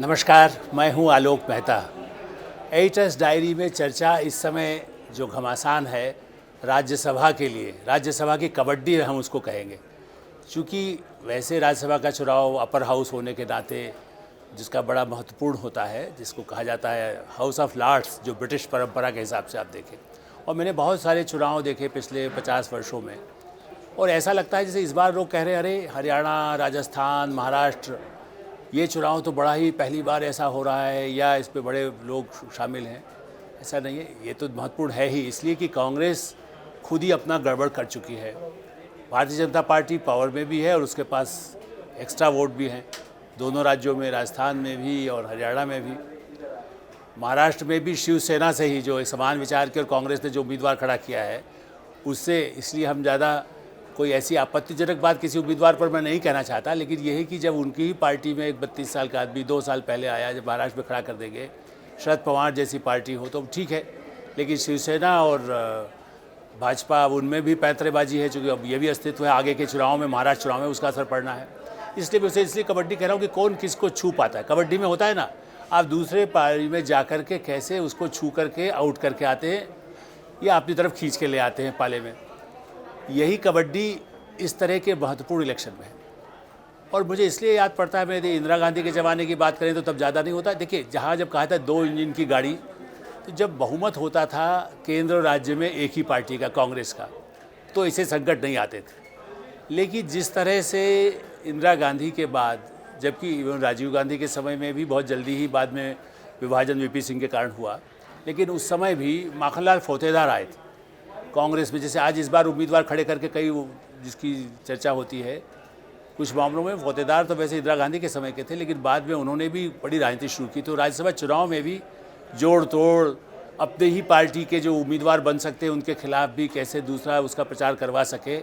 नमस्कार, मैं हूं आलोक मेहता। एडिटर्स डायरी में चर्चा इस समय जो घमासान है राज्यसभा के लिए, राज्यसभा की कबड्डी हम उसको कहेंगे। चूँकि वैसे राज्यसभा का चुनाव अपर हाउस होने के नाते जिसका बड़ा महत्वपूर्ण होता है, जिसको कहा जाता है हाउस ऑफ लॉर्ड्स, जो ब्रिटिश परंपरा के हिसाब से आप देखें, और मैंने बहुत सारे चुनाव देखे पिछले 50 वर्षों में, और ऐसा लगता है जैसे इस बार लोग कह रहे हैं अरे हरियाणा, राजस्थान, महाराष्ट्र, ये चुनाव तो बड़ा ही पहली बार ऐसा हो रहा है या इस पे बड़े लोग शामिल हैं। ऐसा नहीं है, ये तो महत्वपूर्ण है ही, इसलिए कि कांग्रेस खुद ही अपना गड़बड़ कर चुकी है। भारतीय जनता पार्टी पावर में भी है और उसके पास एक्स्ट्रा वोट भी हैं दोनों राज्यों में, राजस्थान में भी और हरियाणा में भी। महाराष्ट्र में भी शिवसेना से ही जो एक समान विचार के और कांग्रेस ने जो उम्मीदवार खड़ा किया है उससे, इसलिए हम ज़्यादा कोई ऐसी आपत्तिजनक बात किसी उम्मीदवार पर मैं नहीं कहना चाहता, लेकिन यह है कि जब उनकी ही पार्टी में एक 32 साल का आदमी 2 साल पहले आया, जब महाराष्ट्र में खड़ा कर देंगे, शरद पवार जैसी पार्टी हो तो ठीक है, लेकिन शिवसेना और भाजपा, अब उनमें भी पैंतरेबाजी है, चूँकि अब ये भी अस्तित्व है, आगे के चुनाव में, महाराष्ट्र चुनाव में उसका असर पड़ना है। इसलिए मैं उसे इसलिए कबड्डी कह रहा हूँ कि कौन किसको छू पाता है। कबड्डी में होता है ना, आप दूसरे पारी में जा कर के कैसे उसको छू करके आउट करके आते हैं या अपनी तरफ खींच के ले आते हैं पाले में। यही कबड्डी इस तरह के महत्वपूर्ण इलेक्शन में है। और मुझे इसलिए याद पड़ता है, मैं इंदिरा गांधी के ज़माने की बात करें तो तब ज़्यादा नहीं होता। देखिए, जहाँ जब कहा था 2 इंजन की गाड़ी, तो जब बहुमत होता था केंद्र और राज्य में एक ही पार्टी का, कांग्रेस का, तो ऐसे संकट नहीं आते थे। लेकिन जिस तरह से इंदिरा गांधी के बाद, जबकि राजीव गांधी के समय में भी बहुत जल्दी ही बाद में विभाजन वीपी सिंह के कारण हुआ, लेकिन उस समय भी माखनलाल फौतेदार आए थे कांग्रेस में। जैसे आज इस बार उम्मीदवार खड़े करके कई जिसकी चर्चा होती है, कुछ मामलों में फौतेदार तो वैसे इंदिरा गांधी के समय के थे, लेकिन बाद में उन्होंने भी बड़ी राजनीति शुरू की। तो राज्यसभा चुनाव में भी जोड़ तोड़, अपने ही पार्टी के जो उम्मीदवार बन सकते हैं उनके खिलाफ भी कैसे दूसरा उसका प्रचार करवा सके,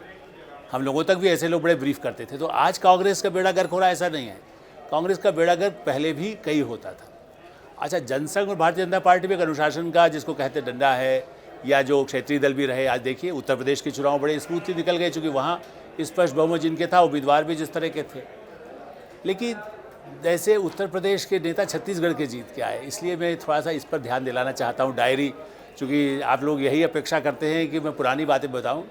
हम लोगों तक भी ऐसे लोग बड़े ब्रीफ करते थे। तो आज कांग्रेस का बेड़ा गर्क हो रहा है, ऐसा नहीं है। कांग्रेस का बेड़ा गर्क पहले भी कई होता था। अच्छा, जनसंघ और भारतीय जनता पार्टी में एक अनुशासन का, जिसको कहते डंडा है, या जो क्षेत्रीय दल भी रहे। आज देखिए उत्तर प्रदेश के चुनाव बड़े स्मूथली निकल गए, चूँकि वहाँ स्पष्ट बहुमत जिनके था, उम्मीदवार भी जिस तरह के थे। लेकिन जैसे उत्तर प्रदेश के नेता छत्तीसगढ़ के जीत के आए, इसलिए मैं थोड़ा सा इस पर ध्यान दिलाना चाहता हूँ। डायरी, चूँकि आप लोग यही अपेक्षा करते हैं कि मैं पुरानी बातें बताऊँ।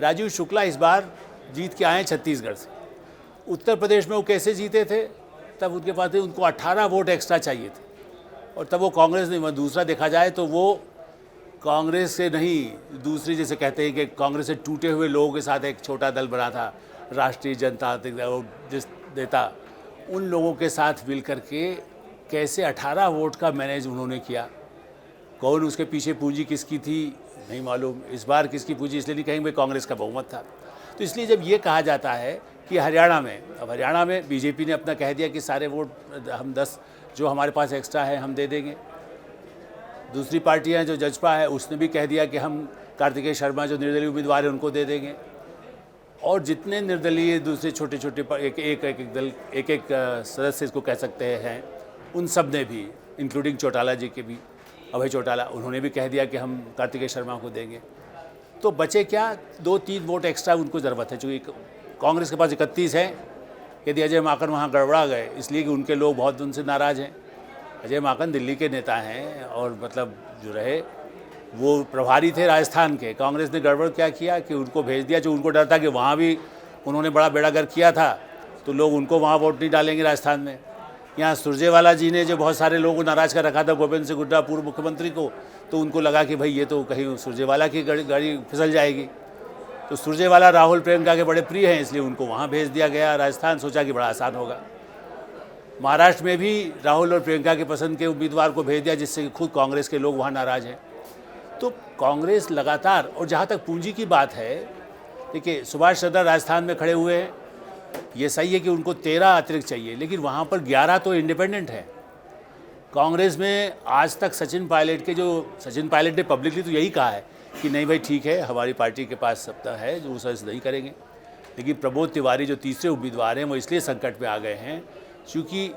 राजीव शुक्ला इस बार जीत के आए छत्तीसगढ़ से। उत्तर प्रदेश में वो कैसे जीते थे, तब उनके पास उनको 18 वोट एक्स्ट्रा चाहिए थे, और तब वो कांग्रेस ने, दूसरा देखा जाए तो वो कांग्रेस से नहीं, दूसरी जैसे कहते हैं कि कांग्रेस से टूटे हुए लोगों के साथ एक छोटा दल बना था, राष्ट्रीय जनतांत्रिक जिस नेता, उन लोगों के साथ मिल करके कैसे 18 वोट का मैनेज उन्होंने किया। कौन उसके पीछे पूंजी किसकी थी नहीं मालूम। इस बार किसकी पूंजी इसलिए नहीं कहेंगे, कांग्रेस का बहुमत था। तो इसलिए जब ये कहा जाता है कि हरियाणा में, अब हरियाणा में बीजेपी ने अपना कह दिया कि सारे वोट हम 10 जो हमारे पास एक्स्ट्रा है हम दे देंगे। दूसरी पार्टियां जो जजपा है उसने भी कह दिया कि हम कार्तिकेय शर्मा जो निर्दलीय उम्मीदवार हैं उनको दे देंगे। और जितने निर्दलीय दूसरे छोटे छोटे एक दल, एक सदस्य इसको कह सकते हैं, उन सब ने भी, इंक्लूडिंग चौटाला जी के भी, अभय चौटाला, उन्होंने भी कह दिया कि हम कार्तिकेय शर्मा को देंगे। तो बचे क्या, 2-3 वोट एक्स्ट्रा उनको ज़रूरत है, चूँकि कांग्रेस के पास 31 है। यदि अजय माकन वहाँ गड़बड़ा गए, इसलिए कि उनके लोग बहुत उनसे नाराज़ हैं। अजय माकन दिल्ली के नेता हैं और मतलब जो रहे वो प्रभारी थे राजस्थान के। कांग्रेस ने गड़बड़ क्या किया कि उनको भेज दिया, जो उनको डर था कि वहाँ भी उन्होंने बड़ा बेड़ा गर्क किया था तो लोग उनको वहाँ वोट नहीं डालेंगे राजस्थान में। यहाँ सुरजेवाला जी ने जो बहुत सारे लोगों को नाराज़ कर रखा था, गोविंद सिंह हुड्डा पूर्व मुख्यमंत्री को, तो उनको लगा कि भाई ये तो कहीं सुरजेवाला की गाड़ी फिसल जाएगी। तो सुरजेवाला राहुल प्रियंका के बड़े प्रिय हैं, इसलिए उनको वहाँ भेज दिया गया राजस्थान, सोचा कि बड़ा आसान होगा। महाराष्ट्र में भी राहुल और प्रियंका के पसंद के उम्मीदवार को भेज दिया, जिससे कि खुद कांग्रेस के लोग वहाँ नाराज़ हैं। तो कांग्रेस लगातार, और जहाँ तक पूंजी की बात है, देखिए सुभाष चंद्र राजस्थान में खड़े हुए हैं, ये सही है कि उनको 13 अतिरिक्त चाहिए, लेकिन वहाँ पर 11 तो इंडिपेंडेंट हैं। कांग्रेस में आज तक सचिन पायलट ने पब्लिकली तो यही कहा है कि नहीं भाई ठीक है, हमारी पार्टी के पास सत्ता है, जो सर्विस नहीं करेंगे। लेकिन प्रबोध तिवारी जो तीसरे उम्मीदवार हैं, वो इसलिए संकट में आ गए हैं क्योंकि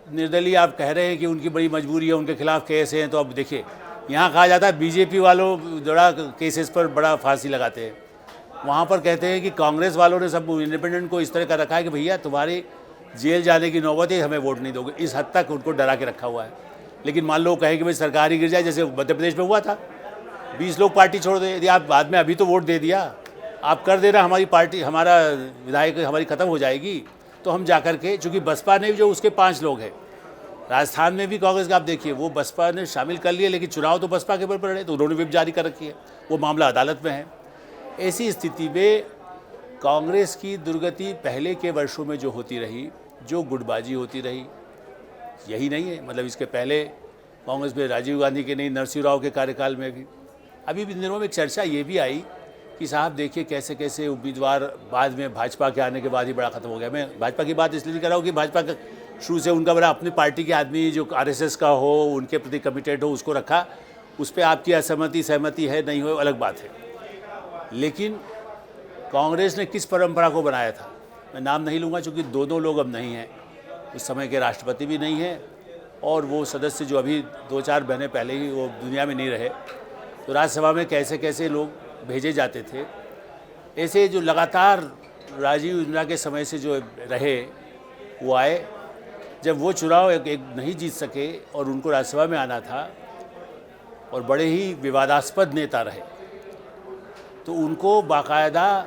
निर्दलीय, आप कह रहे हैं कि उनकी बड़ी मजबूरी है, उनके खिलाफ केस हैं। तो अब देखिए, यहाँ कहा जाता है बीजेपी वालों बड़ा केसेस पर बड़ा फांसी लगाते हैं, वहाँ पर कहते हैं कि कांग्रेस वालों ने सब इंडिपेंडेंट को इस तरह का रखा है कि भैया तुम्हारी जेल जाने की नौबत है, हमें वोट नहीं दोगे, इस हद तक उनको डरा के रखा हुआ है। लेकिन मान लो कहें कि भाई सरकार ही गिर जाए, जैसे मध्य प्रदेश में हुआ था, 20 लोग पार्टी छोड़ दे, यदि आप बाद में अभी तो वोट दे दिया, आप कर देना हमारी पार्टी, हमारा विधायक हमारी ख़त्म हो जाएगी, तो हम जा कर के, चूँकि बसपा ने जो उसके 5 लोग हैं, राजस्थान में भी कांग्रेस का आप देखिए, वो बसपा ने शामिल कर लिए, लेकिन चुनाव तो बसपा के ऊपर पड़ रहे, तो उन्होंने व्हिप जारी कर रखी है, वो मामला अदालत में है। ऐसी स्थिति में कांग्रेस की दुर्गति पहले के वर्षों में जो होती रही, जो गुटबाजी होती रही, यही नहीं है, मतलब इसके पहले कांग्रेस में राजीव गांधी के नहीं, नरसिंह राव के कार्यकाल में भी, अभी भी दिनों में एक चर्चा ये भी आई कि साहब देखिए कैसे कैसे उम्मीदवार बाद में भाजपा के आने के बाद ही बड़ा खत्म हो गया। मैं भाजपा की बात इसलिए नहीं कर रहा हूँ कि भाजपा का शुरू से उनका बड़ा अपनी पार्टी के आदमी जो आरएसएस का हो, उनके प्रति कमिटेड हो, उसको रखा, उस पर आपकी असहमति सहमति है नहीं हो अलग बात है। लेकिन कांग्रेस ने किस परंपरा को बनाया था, मैं नाम नहीं लूँगा चूँकि दो लोग अब नहीं हैं, उस समय के राष्ट्रपति भी नहीं हैं, और वो सदस्य जो अभी 2-4 महीने पहले ही वो दुनिया में नहीं रहे, तो राज्यसभा में कैसे कैसे लोग भेजे जाते थे। ऐसे जो लगातार राजीव इंदिरा के समय से जो रहे वो आए, जब वो चुनाव एक नहीं जीत सके और उनको राज्यसभा में आना था और बड़े ही विवादास्पद नेता रहे, तो उनको बाकायदा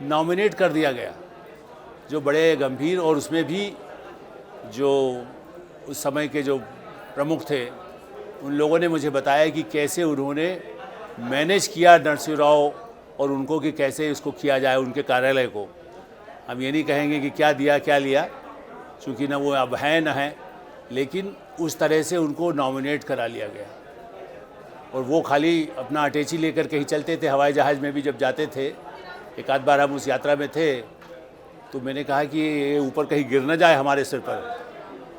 नॉमिनेट कर दिया गया, जो बड़े गंभीर, और उसमें भी जो उस समय के जो प्रमुख थे उन लोगों ने मुझे बताया कि कैसे उन्होंने मैनेज किया नरसिंह राव और उनको, कि कैसे इसको किया जाए उनके कार्यालय को। हम ये नहीं कहेंगे कि क्या दिया क्या लिया, क्योंकि ना वो अब हैं ना हैं, लेकिन उस तरह से उनको नॉमिनेट करा लिया गया। और वो खाली अपना अटैची लेकर के ही चलते थे, हवाई जहाज़ में भी जब जाते थे, एक आध बार हम उस यात्रा में थे, तो मैंने कहा कि ये ऊपर कहीं गिर ना जाए हमारे सिर पर,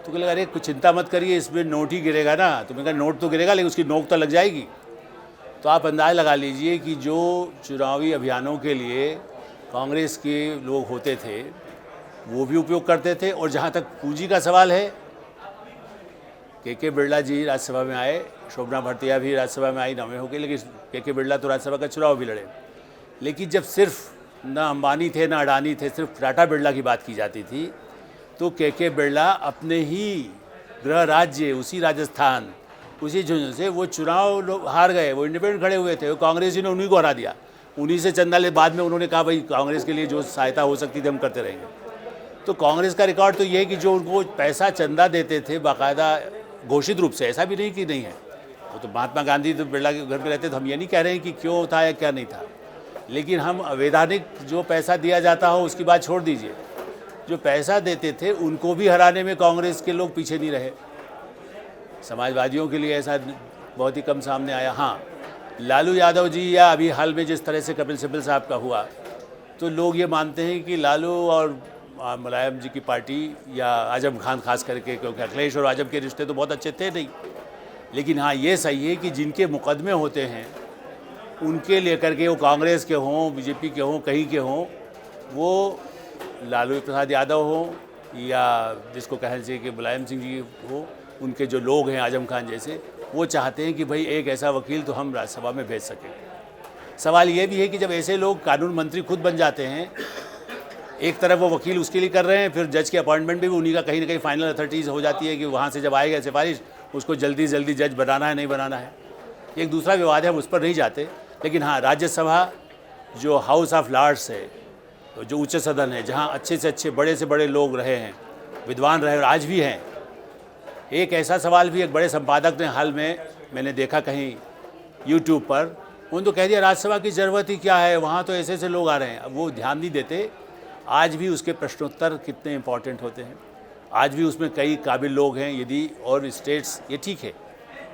तो कहने लगा अरे कुछ चिंता मत करिए, इसमें नोट ही गिरेगा ना। तो मैंने कहा नोट तो गिरेगा लेकिन उसकी नोक तो लग जाएगी। तो आप अंदाज़ लगा लीजिए कि जो चुनावी अभियानों के लिए कांग्रेस के लोग होते थे वो भी उपयोग करते थे। और जहाँ तक पूंजी का सवाल है, के बिरला जी राज्यसभा में आए, शोभना भरतिया भी राज्यसभा में आई, नवे हो गए, लेकिन के बिरला तो राज्यसभा का चुनाव भी लड़े। लेकिन जब सिर्फ ना अंबानी थे ना अडानी थे, सिर्फ टाटा बिरला की बात की जाती थी, तो के बिरला अपने ही गृह राज्य, उसी राजस्थान, उसी झुंझुनू से वो चुनाव हार गए, वो इंडिपेंडेंट खड़े हुए थे, वो कांग्रेसी ने उन्हीं को हरा दिया, उन्हीं से चंदा ले। बाद में उन्होंने कहा भाई कांग्रेस के लिए जो सहायता हो सकती थी हम करते रहेंगे। तो कांग्रेस का रिकॉर्ड तो ये है कि जो उनको पैसा चंदा देते थे बाकायदा घोषित रूप से, ऐसा भी नहीं कि नहीं है, वो तो महात्मा गांधी तो बिरला के घर पे रहते, तो हम ये नहीं कह रहे हैं कि क्यों था या क्या नहीं था, लेकिन हम अवैधानिक जो पैसा दिया जाता हो उसकी बात छोड़ दीजिए, जो पैसा देते थे उनको भी हराने में कांग्रेस के लोग पीछे नहीं रहे। समाजवादियों के लिए ऐसा बहुत ही कम सामने आया। हाँ, लालू यादव जी या अभी हाल में जिस तरह से कपिल सिब्बल साहब का हुआ, तो लोग ये मानते हैं कि लालू और मुलायम जी की पार्टी या आजम खान खास करके, क्योंकि अखिलेश और आजम के रिश्ते तो बहुत अच्छे थे नहीं, लेकिन हाँ ये सही है कि जिनके मुकदमे होते हैं उनके लेकर के, वो कांग्रेस के हों, बीजेपी के हों, कहीं के हों, वो लालू प्रसाद यादव हो या जिसको कहना चाहिए कि मुलायम सिंह जी हो, उनके जो लोग हैं आजम खान जैसे, वो चाहते हैं कि भाई एक ऐसा वकील तो हम राज्यसभा में भेज सकें। सवाल ये भी है कि जब ऐसे लोग कानून मंत्री खुद बन जाते हैं, एक तरफ वो वकील उसके लिए कर रहे हैं, फिर जज की अपॉइंटमेंट भी उन्हीं का कहीं ना कहीं फाइनल अथॉरिटीज़ हो जाती है कि वहाँ से जब आएगा सिफारिश, उसको जल्दी जल्दी जज बनाना है नहीं बनाना है, एक दूसरा विवाद है, हम उस पर नहीं जाते। लेकिन हाँ, राज्यसभा जो हाउस ऑफ लॉर्ड्स है, तो जो उच्च सदन है, जहाँ अच्छे से अच्छे बड़े से बड़े लोग रहे हैं, विद्वान रहे और आज भी हैं। एक ऐसा सवाल भी एक बड़े संपादक ने हाल में मैंने देखा कहीं यूट्यूब पर, उन्होंने तो कह दिया राज्यसभा की ज़रूरत ही क्या है, वहाँ तो ऐसे ऐसे लोग आ रहे हैं। अब वो ध्यान नहीं देते आज भी उसके प्रश्नोत्तर कितने इंपॉर्टेंट होते हैं, आज भी उसमें कई काबिल लोग हैं। यदि और स्टेट्स, ये ठीक है,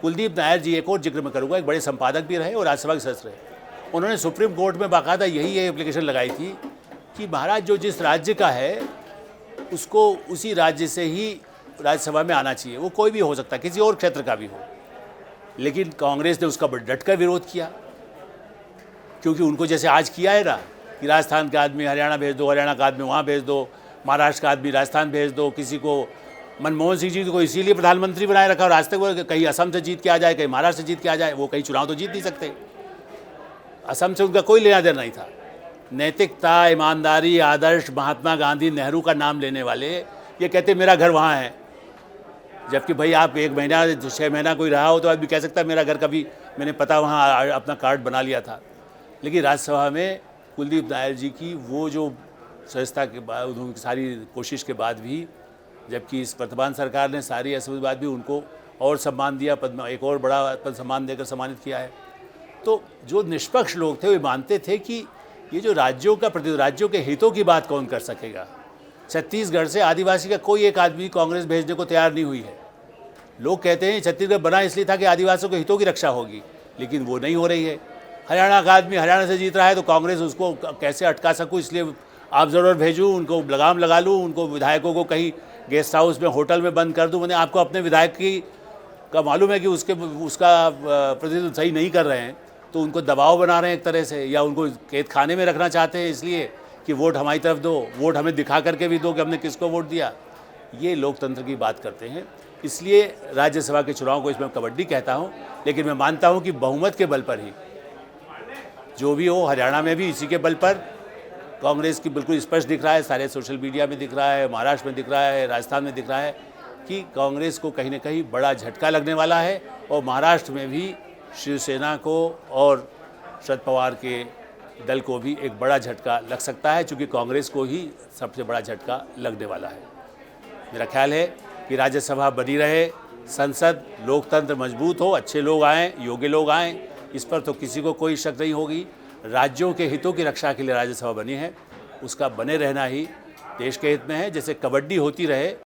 कुलदीप नायर जी एक और जिक्र में करूँगा, एक बड़े संपादक भी रहे और राज्यसभा के सदस्य रहे। उन्होंने सुप्रीम कोर्ट में बाकायदा यही एप्लीकेशन लगाई थी कि महाराज जो जिस राज्य का है उसको उसी राज्य से ही राज्यसभा में आना चाहिए, वो कोई भी हो सकता है, किसी और क्षेत्र का भी हो। लेकिन कांग्रेस ने उसका डट कर विरोध किया, क्योंकि उनको जैसे आज किया है ना कि राजस्थान का आदमी हरियाणा भेज दो, हरियाणा का आदमी वहाँ भेज दो, महाराष्ट्र का आदमी राजस्थान भेज दो, किसी को मनमोहन सिंह जी को इसीलिए प्रधानमंत्री बनाए रखा और आज तक कहीं असम से जीत के आ जाए, कहीं महाराष्ट्र से जीत के आ जाए, वो कहीं चुनाव तो जीत नहीं सकते। असम से उनका कोई लेना देना नहीं था। नैतिकता, ईमानदारी, आदर्श, महात्मा गांधी, नेहरू का नाम लेने वाले ये कहते मेरा घर वहाँ है, जबकि भाई आप 1 महीना 6 महीना कोई रहा हो तो आदमी कह सकता है मेरा घर कभी मैंने पता वहाँ अपना कार्ड बना लिया था। लेकिन राज्यसभा में कुलदीप नायर जी की वो जो सदस्यता के बाद उनकी सारी कोशिश के बाद भी, जबकि इस वर्तमान सरकार ने सारी ऐसे के बाद भी उनको और सम्मान दिया, पद्म एक और बड़ा पद सम्मान देकर सम्मानित किया है। तो जो निष्पक्ष लोग थे वे मानते थे कि ये जो राज्यों के हितों की बात कौन कर सकेगा। छत्तीसगढ़ से आदिवासी का कोई एक आदमी कांग्रेस भेजने को तैयार नहीं हुई है। लोग कहते हैं छत्तीसगढ़ बना इसलिए था कि आदिवासियों के हितों की रक्षा होगी, लेकिन वो नहीं हो रही है। हरियाणा का आदमी हरियाणा से जीत रहा है तो कांग्रेस उसको कैसे अटका सकूँ, इसलिए आप ज़रूर भेजूँ, उनको लगाम लगा लूँ, उनको विधायकों को कहीं गेस्ट हाउस में होटल में बंद कर दूँ। मैंने आपको अपने विधायक का मालूम है कि उसका प्रतिनिधित्व सही नहीं कर रहे हैं तो उनको दबाव बना रहे हैं एक तरह से, या उनको कैद खाने में रखना चाहते हैं इसलिए कि वोट हमारी तरफ दो, वोट हमें दिखा करके भी दो कि हमने किसको वोट दिया। ये लोकतंत्र की बात करते हैं। इसलिए राज्यसभा के चुनाव को इसमें कबड्डी कहता हूँ, लेकिन मैं मानता हूँ कि बहुमत के बल पर ही जो भी हो, हरियाणा में भी इसी के बल पर कांग्रेस की बिल्कुल स्पष्ट दिख रहा है, सारे सोशल मीडिया में दिख रहा है, महाराष्ट्र में दिख रहा है, राजस्थान में दिख रहा है कि कांग्रेस को कहीं ना कहीं बड़ा झटका लगने वाला है। और महाराष्ट्र में भी शिवसेना को और शरद पवार के दल को भी एक बड़ा झटका लग सकता है, क्योंकि कांग्रेस को ही सबसे बड़ा झटका लगने वाला है। मेरा ख्याल है कि राज्यसभा बनी रहे, संसद लोकतंत्र मजबूत हो, अच्छे लोग आएँ, योग्य लोग आएँ, इस पर तो किसी को कोई शक नहीं होगी। राज्यों के हितों की रक्षा के लिए राज्यसभा बनी है, उसका बने रहना ही देश के हित में है। जैसे कबड्डी होती रहे